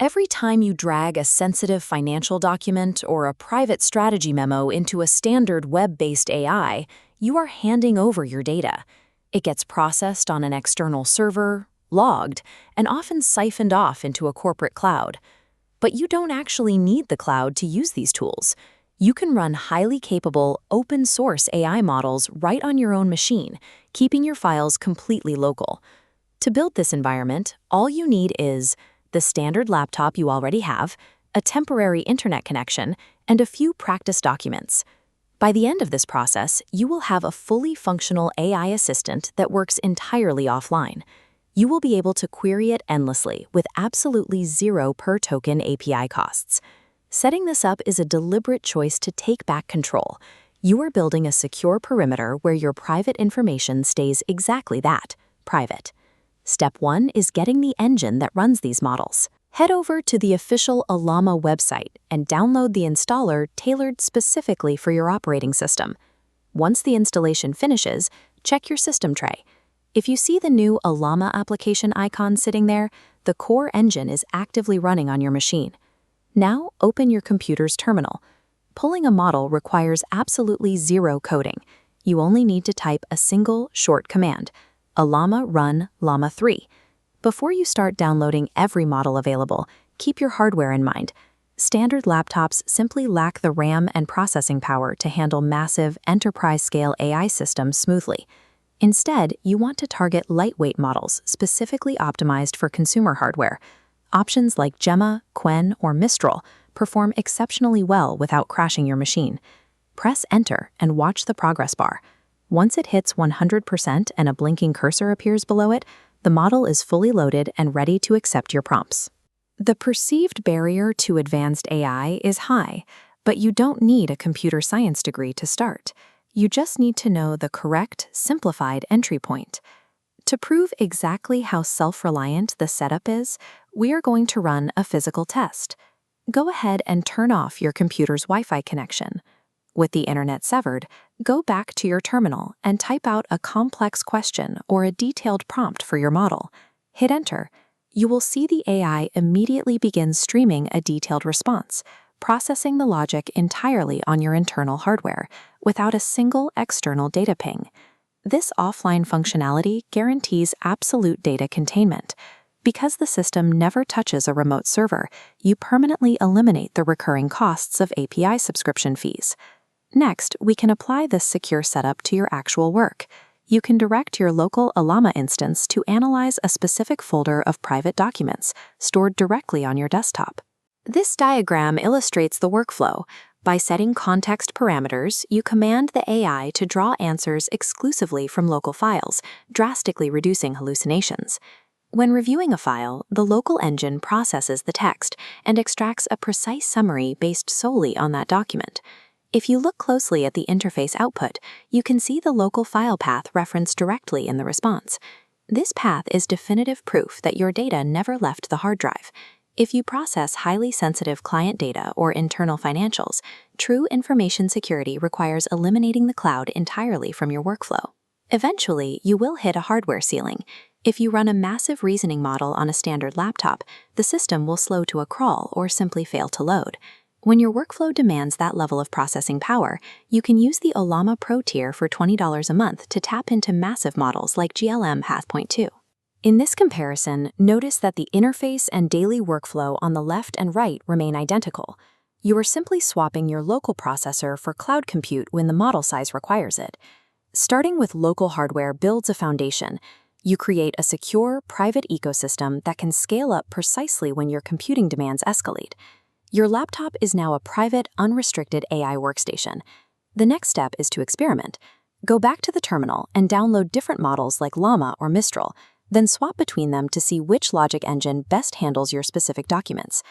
Every time you drag a sensitive financial document or a private strategy memo into a standard web-based AI, you are handing over your data. It gets processed on an external server, logged, and often siphoned off into a corporate cloud. But you don't actually need the cloud to use these tools. You can run highly capable, open-source AI models right on your own machine, keeping your files completely local. To build this environment, all you need is the standard laptop you already have, a temporary internet connection, and a few practice documents. By the end of this process, you will have a fully functional AI assistant that works entirely offline. You will be able to query it endlessly with absolutely zero per-token API costs. Setting this up is a deliberate choice to take back control. You are building a secure perimeter where your private information stays exactly that, private. Step 1 is getting the engine that runs these models. Head over to the official Ollama website and download the installer tailored specifically for your operating system. Once the installation finishes, check your system tray. If you see the new Ollama application icon sitting there, the core engine is actively running on your machine. Now, open your computer's terminal. Pulling a model requires absolutely zero coding. You only need to type a single, short command: Ollama run Llama 3. Before you start downloading every model available, keep your hardware in mind. Standard laptops simply lack the RAM and processing power to handle massive, enterprise-scale AI systems smoothly. Instead, you want to target lightweight models specifically optimized for consumer hardware. Options like Gemma, Qwen, or Mistral perform exceptionally well without crashing your machine. Press Enter and watch the progress bar. Once it hits 100% and a blinking cursor appears below it, the model is fully loaded and ready to accept your prompts. The perceived barrier to advanced AI is high, but you don't need a computer science degree to start. You just need to know the correct, simplified entry point. To prove exactly how self-reliant the setup is, we are going to run a physical test. Go ahead and turn off your computer's Wi-Fi connection. With the internet severed, go back to your terminal and type out a complex question or a detailed prompt for your model. Hit Enter. You will see the AI immediately begin streaming a detailed response, processing the logic entirely on your internal hardware, without a single external data ping. This offline functionality guarantees absolute data containment. Because the system never touches a remote server, you permanently eliminate the recurring costs of API subscription fees. Next, we can apply this secure setup to your actual work. You can direct your local Ollama instance to analyze a specific folder of private documents stored directly on your desktop. This diagram illustrates the workflow. By setting context parameters, you command the AI to draw answers exclusively from local files, drastically reducing hallucinations. When reviewing a file, the local engine processes the text and extracts a precise summary based solely on that document. If you look closely at the interface output, you can see the local file path referenced directly in the response. This path is definitive proof that your data never left the hard drive. If you process highly sensitive client data or internal financials, true information security requires eliminating the cloud entirely from your workflow. Eventually, you will hit a hardware ceiling. If you run a massive reasoning model on a standard laptop, the system will slow to a crawl or simply fail to load. When your workflow demands that level of processing power, you can use the Ollama Pro tier for $20 a month to tap into massive models like GLM Hath.2. 2. In this comparison, notice that the interface and daily workflow on the left and right remain identical. You are simply swapping your local processor for cloud compute when the model size requires it. Starting with local hardware builds a foundation. You create a secure, private ecosystem that can scale up precisely when your computing demands escalate. Your laptop is now a private, unrestricted AI workstation. The next step is to experiment. Go back to the terminal and download different models like Llama or Mistral, then swap between them to see which logic engine best handles your specific documents.